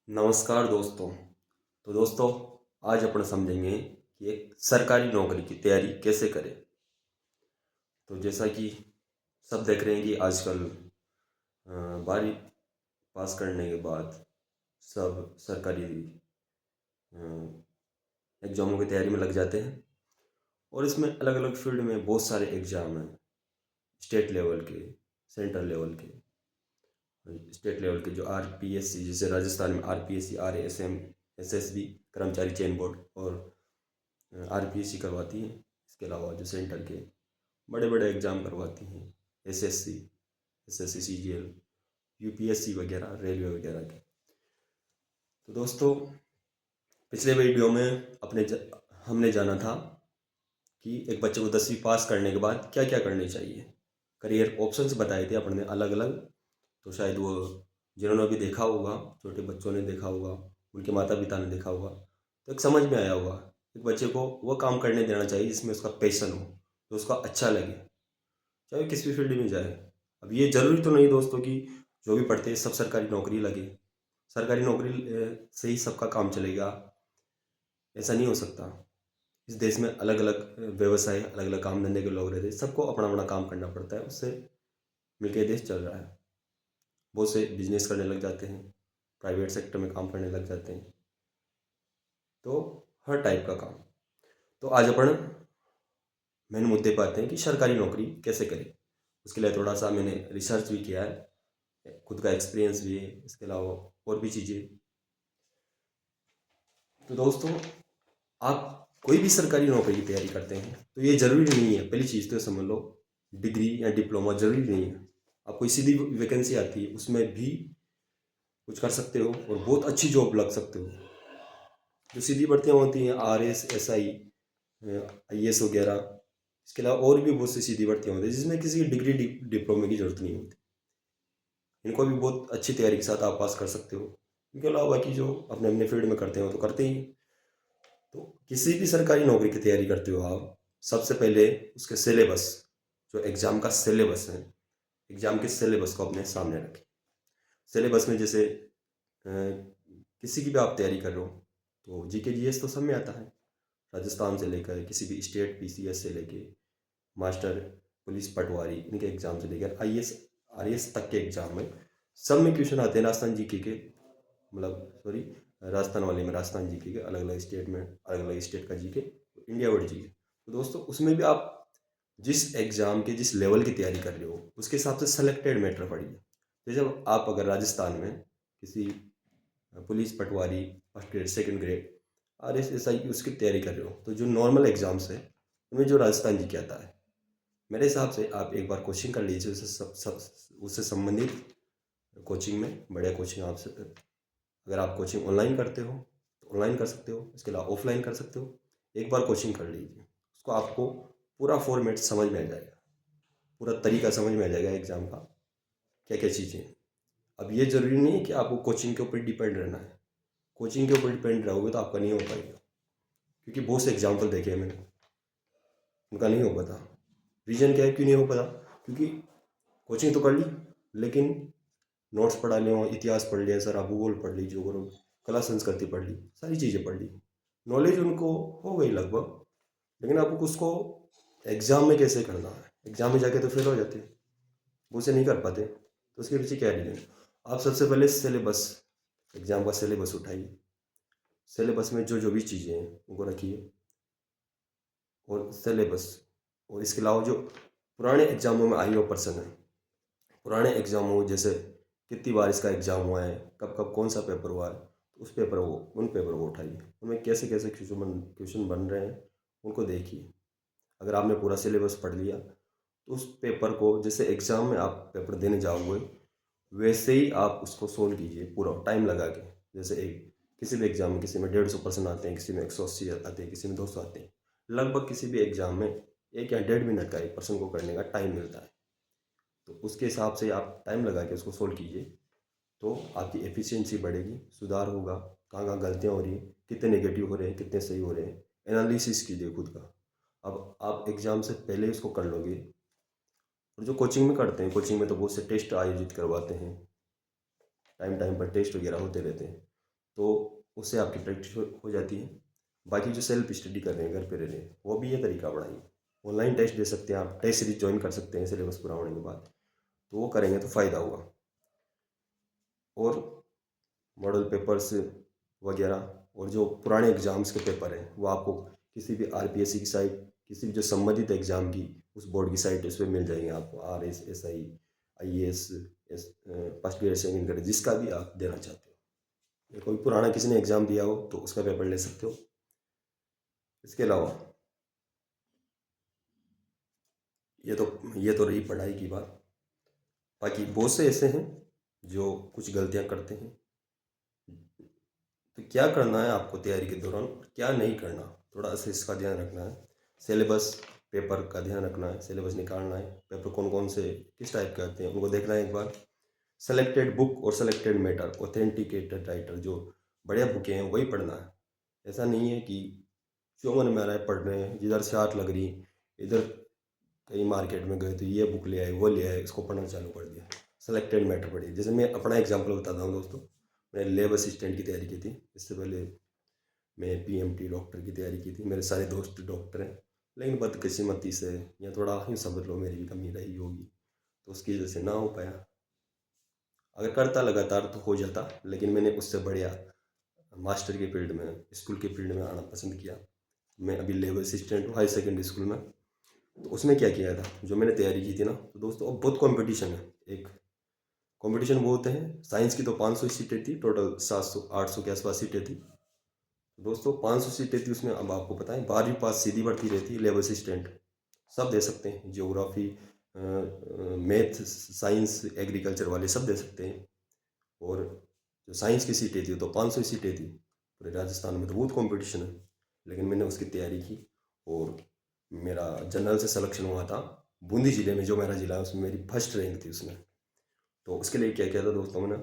नमस्कार दोस्तों। तो दोस्तों, आज अपन समझेंगे कि एक सरकारी नौकरी की तैयारी कैसे करें। तो जैसा कि सब देख रहे हैं कि आजकल 12वीं पास करने के बाद सब सरकारी एग्ज़ामों की तैयारी में लग जाते हैं। और इसमें अलग अलग फील्ड में बहुत सारे एग्ज़ाम हैं। स्टेट लेवल के, सेंट्रल लेवल के, स्टेट लेवल के जो आरपीएससी, जैसे राजस्थान में आरपीएससी, आरएसएम, एसएसबी, कर्मचारी चयन बोर्ड, और आरपीएससी करवाती हैं। इसके अलावा जो सेंटर के बड़े बड़े एग्ज़ाम करवाती हैं, एसएससी, एसएससी सीजीएल, यूपीएससी वगैरह, रेलवे वगैरह के। तो दोस्तों, पिछले वीडियो में हमने जाना था कि एक बच्चे को 10वीं पास करने के बाद क्या क्या करनी चाहिए। करियर ऑप्शंस बताए थे अपन ने अलग अलग। तो शायद वो जिन्होंने भी देखा होगा, छोटे बच्चों ने देखा होगा, उनके माता पिता ने देखा होगा, तो एक समझ में आया होगा। एक बच्चे को वो काम करने देना चाहिए जिसमें उसका पैशन हो, जो उसका अच्छा लगे, चाहे किसी भी फील्ड में जाए। अब ये ज़रूरी तो नहीं दोस्तों कि जो भी पढ़ते हैं सब सरकारी नौकरी लगे, सरकारी नौकरी से ही सबका काम चलेगा, ऐसा नहीं हो सकता। इस देश में अलग अलग व्यवसाय, अलग अलग काम धंधे के लोग रहते हैं, सबको अपना अपना काम करना पड़ता है, उससे मिलकर देश चल रहा है। बहुत से बिजनेस करने लग जाते हैं, प्राइवेट सेक्टर में काम करने लग जाते हैं, तो हर टाइप का काम। तो आज अपन मेन मुद्दे पर आते हैं कि सरकारी नौकरी कैसे करें। उसके लिए थोड़ा सा मैंने रिसर्च भी किया है, खुद का एक्सपीरियंस भी है, इसके अलावा और भी चीज़ें। तो दोस्तों, आप कोई भी सरकारी नौकरी की तैयारी करते हैं तो ये ज़रूरी नहीं है, पहली चीज़ तो समझ लो, डिग्री या डिप्लोमा ज़रूरी नहीं है। आप कोई सीधी वैकेंसी आती है उसमें भी कुछ कर सकते हो और बहुत अच्छी जॉब लग सकते हो। जो सीधी भर्तियाँ होती हैं, आरएस, एसआई, आईएएस वगैरह, इसके अलावा और भी बहुत सी सीधी भर्तियाँ होती हैं जिसमें किसी डिग्री डिप्लोमे की ज़रूरत नहीं होती। इनको भी बहुत अच्छी तैयारी के साथ आप पास कर सकते हो। इनके अलावा बाकी जो अपने अपने फील्ड में करते हो तो करते ही। तो किसी भी सरकारी नौकरी की तैयारी करते हो आप, सबसे पहले उसके सिलेबस, जो एग्ज़ाम का सिलेबस है, एग्ज़ाम के सिलेबस को अपने सामने रखें। सिलेबस में जैसे किसी की भी आप तैयारी कर रहे हो तो जीके जीएस तो सब में आता है। राजस्थान से लेकर किसी भी स्टेट पीसीएस से लेके मास्टर, पुलिस पटवारी, इनके एग्ज़ाम से लेकर आईएएस, आरएएस तक के एग्ज़ाम में सब में क्वेश्चन आते हैं राजस्थान जीके के, मतलब सॉरी, राजस्थान वाले में राजस्थान जीके के, अलग अलग स्टेट में अलग अलग स्टेट का जीके, इंडिया वाइड जीके। तो दोस्तों, उसमें भी आप जिस एग्ज़ाम के जिस लेवल की तैयारी कर रहे हो उसके हिसाब से सेलेक्टेड मैटर पढ़िए। जैसे आप अगर राजस्थान में किसी पुलिस पटवारी, first grade, second grade, RSSI की उसकी तैयारी कर रहे हो, तो जो नॉर्मल एग्ज़ाम्स है उनमें जो राजस्थान जी के आता है, मेरे हिसाब से आप एक बार कोचिंग कर लीजिए उससे संबंधित। कोचिंग में बढ़िया कोचिंग आपसे, अगर आप कोचिंग ऑनलाइन करते हो तो ऑनलाइन कर सकते हो, इसके अलावा ऑफलाइन कर सकते हो। एक बार कोचिंग कर लीजिए, उसको आपको पूरा फॉर्मेट समझ में आ जाएगा, पूरा तरीका समझ में आ जाएगा एग्ज़ाम का, क्या क्या चीज़ें हैं। अब ये ज़रूरी नहीं है कि आपको कोचिंग के ऊपर डिपेंड रहना है। कोचिंग के ऊपर डिपेंड रहोगे तो आपका नहीं हो पाएगा, क्योंकि बहुत से एग्जाम्पल देखे हैं मैंने, उनका नहीं हो पाता। रीज़न क्या है क्यों नहीं हो पाता? क्योंकि कोचिंग तो कर ली, लेकिन नोट्स पढ़ा लिए, इतिहास पढ़ लिया, सारा भूगोल पढ़ ली, जोग्राफी, कला संस्कृति पढ़ ली, सारी चीज़ें पढ़ ली, नॉलेज उनको हो गई लगभग, लेकिन आपको उसको एग्ज़ाम में कैसे करना है, एग्ज़ाम में जाके तो फेल हो जाते हैं, वो उसे नहीं कर पाते। तो उसके पीछे क्या रीज़न? आप सबसे पहले सिलेबस, एग्ज़ाम का सिलेबस उठाइए, सिलेबस में जो जो भी चीज़ें हैं उनको रखिए, और सिलेबस, और इसके अलावा जो पुराने एग्ज़ामों में आई हुआ प्रश्न है, पुराने एग्ज़ामों जैसे कितनी बार इसका एग्ज़ाम हुआ है, कब कब कौन सा पेपर हुआ है, तो उन पेपर को उठाइए, उनमें कैसे कैसे क्वेश्चन बन रहे हैं उनको देखिए। अगर आपने पूरा सिलेबस पढ़ लिया तो उस पेपर को, जैसे एग्ज़ाम में आप पेपर देने जाओगे वैसे ही आप उसको सोल्व कीजिए पूरा टाइम लगा के। जैसे एक किसी भी एग्ज़ाम में, किसी में 150 प्रश्न आते हैं, किसी में 180 आते हैं, किसी में 200 आते हैं, लगभग किसी भी एग्ज़ाम में 1 या 1.5 मिनट का एक प्रश्न को करने का टाइम मिलता है। तो उसके हिसाब से आप टाइम लगा के उसको सोल्व कीजिए, तो आपकी एफिशिएंसी बढ़ेगी, सुधार होगा, कहाँ कहाँ गलतियाँ हो रही हैं, कितने नेगेटिव हो रहे हैं, कितने सही हो रहे हैं, एनालिसिस कीजिए खुद का। अब आप एग्ज़ाम से पहले इसको कर लोगे। और जो कोचिंग में करते हैं, कोचिंग में तो बहुत से टेस्ट आयोजित करवाते हैं, टाइम टाइम पर टेस्ट वगैरह होते रहते हैं, तो उससे आपकी प्रैक्टिस हो जाती है। बाकी जो सेल्फ स्टडी कर रहे हैं घर पे रह रहे हैं, वो भी ये तरीका अपनाइए। ऑनलाइन टेस्ट दे सकते हैं आप, टेस्ट सीरीज ज्वाइन कर सकते हैं सिलेबस पूरा होने के बाद, तो वो करेंगे तो फ़ायदा होगा। और मॉडल पेपर्स वगैरह और जो पुराने एग्ज़ाम्स के पेपर हैं वो आपको किसी भी आरपीएससी की साइट, किसी भी जो संबंधित एग्ज़ाम की उस बोर्ड की साइट है उस पर मिल जाएंगे आपको। RS, SI, IAS, first grade, second grade, जिसका भी आप देना चाहते हो, या कोई पुराना किसी ने एग्ज़ाम दिया हो तो उसका पेपर ले सकते हो। इसके अलावा ये तो रही पढ़ाई की बात। बाकी बहुत से ऐसे हैं जो कुछ गलतियां करते हैं, तो क्या करना है आपको तैयारी के दौरान, क्या नहीं करना, थोड़ा सा इसका ध्यान रखना है। सिलेबस पेपर का ध्यान रखना है, सिलेबस निकालना है, पेपर कौन कौन से किस टाइप के आते हैं उनको देखना है एक बार। सेलेक्टेड बुक और सेलेक्टेड मैटर, ऑथेंटिकेटेड राइटर, जो बढ़िया बुकें हैं वही पढ़ना है। ऐसा नहीं है कि जो मन में आ रहा है पढ़ रहे हैं, जिधर से हाथ लग रही, इधर कहीं मार्केट में गए तो ये बुक ले आए, वो ले आए, इसको पढ़ना चालू कर दिया। सेलेक्टेड मैटर पढ़िए। जैसे मैं अपना एग्जांपल बताता हूँ दोस्तों, मैंने लैब असिस्टेंट की तैयारी की थी। इससे पहले मैं पीएमटी डॉक्टर की तैयारी की थी। मेरे सारे दोस्त डॉक्टर हैं, लेकिन बदकिस्मती से या थोड़ा यूँ समझ लो मेरी भी कमी रही होगी, तो उसकी वजह से ना हो पाया। अगर करता लगातार तो हो जाता, लेकिन मैंने उससे बढ़िया मास्टर के फील्ड में, स्कूल के फील्ड में आना पसंद किया। मैं अभी लेबर असिस्टेंट हूँ हाई सेकेंडरी स्कूल में। तो उसमें क्या किया था, जो मैंने तैयारी की थी ना, तो दोस्तों अब बहुत कंपटीशन है। एक कंपटीशन बहुत है। साइंस की तो 500 सीटें थी, टोटल 700-800 के आसपास सीटें थी। तो दोस्तों 500 सीटें थी, उसमें अब आपको पता है 12वीं पास सीधी भर्ती रहती है। लेबर असिस्टेंट सब दे सकते हैं, ज्योग्राफी, मैथ, साइंस, एग्रीकल्चर वाले सब दे सकते हैं। और जो साइंस की सीटें थी तो 500 सीटें थी। पूरे राजस्थान में तो बहुत कंपटीशन है, लेकिन मैंने उसकी तैयारी की और मेरा जनरल से सिलेक्शन हुआ था। बूंदी ज़िले में, जो मेरा ज़िला है, उसमें मेरी फर्स्ट रैंक थी उसमें। तो उसके लिए क्या किया था दोस्तों, मैंने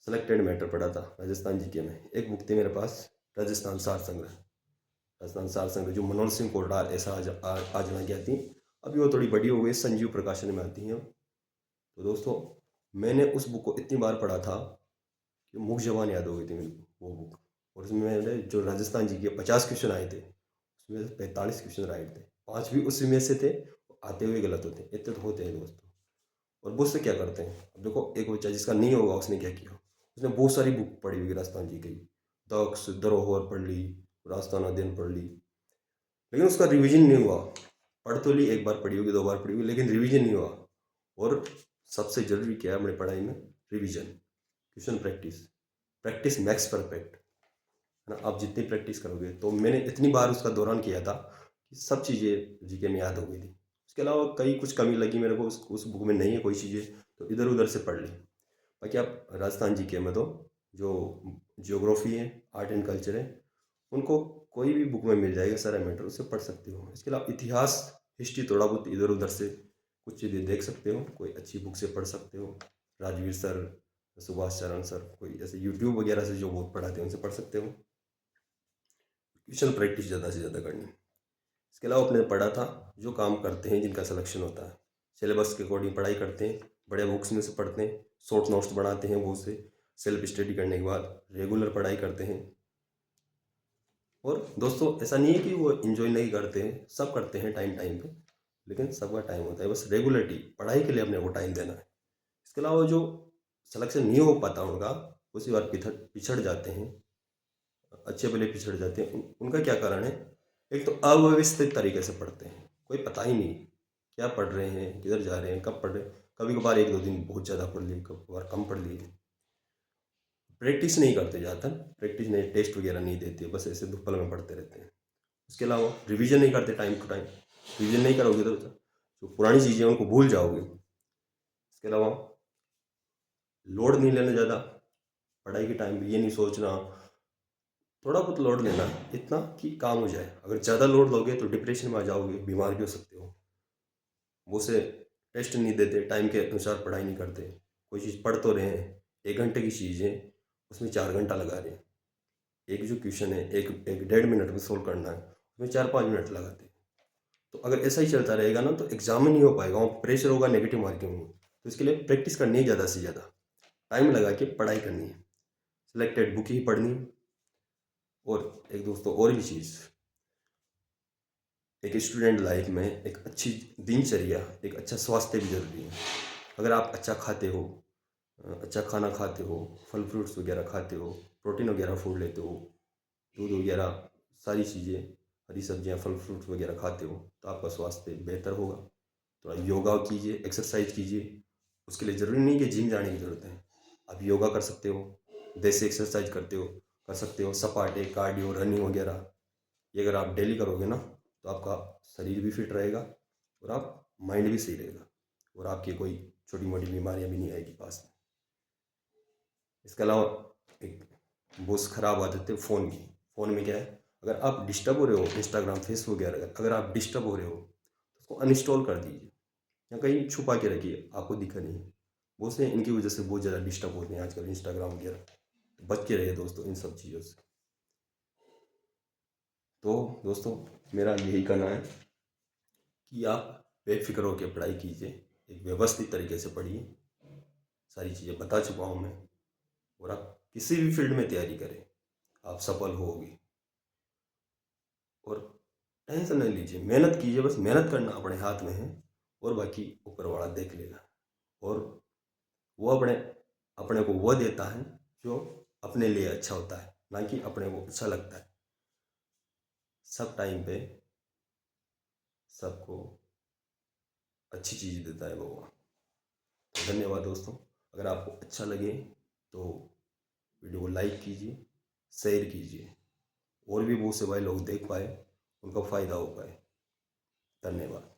सेलेक्टेड मैटर पढ़ा था राजस्थान जीके में। एक बुक थी मेरे पास, राजस्थान सार संग्रह। राजस्थान सार संग्रह जो मनोहर सिंह कोटडार ऐसा आज ना क्या थी, अभी वो थोड़ी बड़ी हो गई, संजीव प्रकाशन में आती हैं। तो दोस्तों मैंने उस बुक को इतनी बार पढ़ा था कि मुख जबान याद हो गई थी मेरे को वो बुक। और उसमें मैंने जो राजस्थान जी के 50 क्वेश्चन आए थे, उसमें से 45 क्वेश्चन राइट थे, 5 भी उसी में से थे, आते हुए गलत होते हैं। इतने तो होते हैं दोस्तों। और बहुत से क्या करते हैं, अब देखो एक बच्चा जिसका नहीं होगा उसने क्या किया, उसने बहुत सारी बुक पढ़ी हुई राजस्थान जी की, दक्ष धरोहर पढ़ ली, राजस्थान अध्ययन पढ़ ली, लेकिन उसका रिवीजन नहीं हुआ। पढ़ तो ली, एक बार पढ़ी होगी, 2 बार पढ़ी होगी, लेकिन रिवीजन नहीं हुआ। और सबसे जरूरी क्या है अपनी पढ़ाई में, revision, question practice. Practice max perfect, है ना। आप जितनी प्रैक्टिस करोगे, तो मैंने इतनी बार उसका दौरान किया था कि सब चीज़ें जीके में याद हो गई थी। उसके अलावा कई कुछ कमी लगी मेरे को उस बुक में नहीं है कोई चीज़ें, तो इधर उधर से पढ़ ली। बाकी आप राजस्थान जीके में तो जो जियोग्राफी है, आर्ट एंड कल्चर है, उनको कोई भी बुक में मिल जाएगा सारा मैटर, उससे पढ़ सकते हो। इसके अलावा इतिहास, हिस्ट्री थोड़ा बहुत इधर उधर से कुछ चीज़ें देख सकते हो, कोई अच्छी बुक से पढ़ सकते हो। राजवीर सर, सुभाष चरण सर, कोई ऐसे यूट्यूब वगैरह से जो बहुत पढ़ाते हैं उनसे पढ़ सकते हो। क्वेश्चन प्रैक्टिस ज़्यादा से ज़्यादा करनी। इसके अलावा अपने पढ़ा था, जो काम करते हैं जिनका सिलेक्शन होता है, सिलेबस के अकॉर्डिंग पढ़ाई करते हैं, बढ़िया बुक्स में से पढ़ते हैं, शॉर्ट नोट्स बनाते हैं बहुत से, सेल्फ स्टडी करने के बाद रेगुलर पढ़ाई करते हैं। और दोस्तों ऐसा नहीं है कि वो इन्जॉय नहीं करते हैं, सब करते हैं टाइम टाइम पे, लेकिन सबका टाइम होता है, बस रेगुलरिटी, पढ़ाई के लिए अपने को टाइम देना है। इसके अलावा जो सिलेक्शन नहीं हो पाता उनका, उसी बार पिछड़ जाते हैं, अच्छे भले पिछड़ जाते हैं। उनका क्या कारण है, एक तो अव्यवस्थित तरीके से पढ़ते हैं, कोई पता ही नहीं क्या पढ़ रहे हैं, किधर जा रहे हैं, कब पढ़ रहे हैं। कभी कभार 1-2 दिन बहुत ज़्यादा पढ़ लिए, कभी कभार कम पढ़ लिए। प्रैक्टिस नहीं करते ज़्यादातर, प्रैक्टिस नहीं, टेस्ट वगैरह नहीं देते, बस ऐसे दुक्कल में पढ़ते रहते हैं। उसके अलावा रिवीजन नहीं करते टाइम टू टाइम। रिवीजन नहीं करोगे तो जो पुरानी चीज़ें उनको भूल जाओगे। इसके अलावा लोड नहीं लेना ज़्यादा पढ़ाई के टाइम पे, ये नहीं सोचना, थोड़ा बहुत लोड लेना इतना कि काम हो जाए। अगर ज़्यादा लोड लोगे तो डिप्रेशन में आ जाओगे, बीमार भी हो सकते हो। वो से टेस्ट नहीं देते, टाइम के अनुसार पढ़ाई नहीं करते, कोई चीज़ पढ़ तो रहे हैं, 1 घंटे की चीज़ है उसमें 4 घंटा लगा रहे हैं। एक जो क्वेश्चन है, एक एक 1.5 मिनट में सोल्व करना है, उसमें 4-5 मिनट लगाते हैं। तो अगर ऐसा ही चलता रहेगा ना, तो एग्जाम में नहीं हो पाएगा, वहाँ प्रेशर होगा, नेगेटिव मार्किंग होगी। तो इसके लिए प्रैक्टिस करनी है ज़्यादा से ज़्यादा, टाइम लगा के पढ़ाई करनी है। सिलेक्टेड बुक ही पढ़नी। और एक दोस्तों और भी चीज़, एक स्टूडेंट लाइफ में एक अच्छी दिनचर्या, एक अच्छा स्वास्थ्य भी ज़रूरी है। अगर आप अच्छा खाते हो, अच्छा खाना खाते हो, फल फ्रूट्स वगैरह खाते हो, प्रोटीन वगैरह फूड लेते हो, दूध वगैरह सारी चीज़ें, हरी सब्जियां, फल फ्रूट्स वगैरह खाते हो, तो आपका स्वास्थ्य बेहतर होगा। थोड़ा योगा कीजिए, एक्सरसाइज कीजिए। उसके लिए ज़रूरी नहीं कि जिम जाने की ज़रूरत है। आप योगा कर सकते हो, देसी एक्सरसाइज कर सकते हो, सपाटे, कार्डियो, रनिंग वगैरह। ये अगर आप डेली करोगे ना, तो आपका शरीर भी फिट रहेगा और आप माइंड भी सही रहेगा, और आपकी कोई छोटी मोटी बीमारियां भी नहीं आएगी पास में। इसके अलावा एक बहुत ख़राब आदत है फ़ोन की। फ़ोन में क्या है, अगर आप डिस्टर्ब हो रहे हो, इंस्टाग्राम, फेसबुक वगैरह अगर आप डिस्टर्ब हो रहे हो, तो उसको अनइंस्टॉल कर दीजिए या कहीं छुपा के रखिए, आपको दिखा नहीं। बहुत से इनकी वजह से बहुत ज़्यादा डिस्टर्ब होते हैं आजकल इंस्टाग्राम वगैरह। तो बच के रहिए दोस्तों इन सब चीज़ों से। तो दोस्तों, मेरा यही कहना है कि आप बेफिक्र होकर पढ़ाई कीजिए, एक व्यवस्थित तरीके से पढ़िए। सारी चीज़ें बता चुका हूँ मैं। और आप किसी भी फील्ड में तैयारी करें, आप सफल होगे। और टेंशन नहीं लीजिए, मेहनत कीजिए, बस मेहनत करना अपने हाथ में है, और बाकी ऊपर वाला देख लेगा। और वो अपने अपने को वो देता है जो अपने लिए अच्छा होता है, ना कि अपने को अच्छा लगता है। सब टाइम पे सबको अच्छी चीज़ देता है भगवान। तो धन्यवाद दोस्तों। अगर आपको अच्छा लगे तो वीडियो को लाइक कीजिए, शेयर कीजिए, और भी बहुत से भाई लोग देख पाए, उनका फ़ायदा हो पाए। धन्यवाद।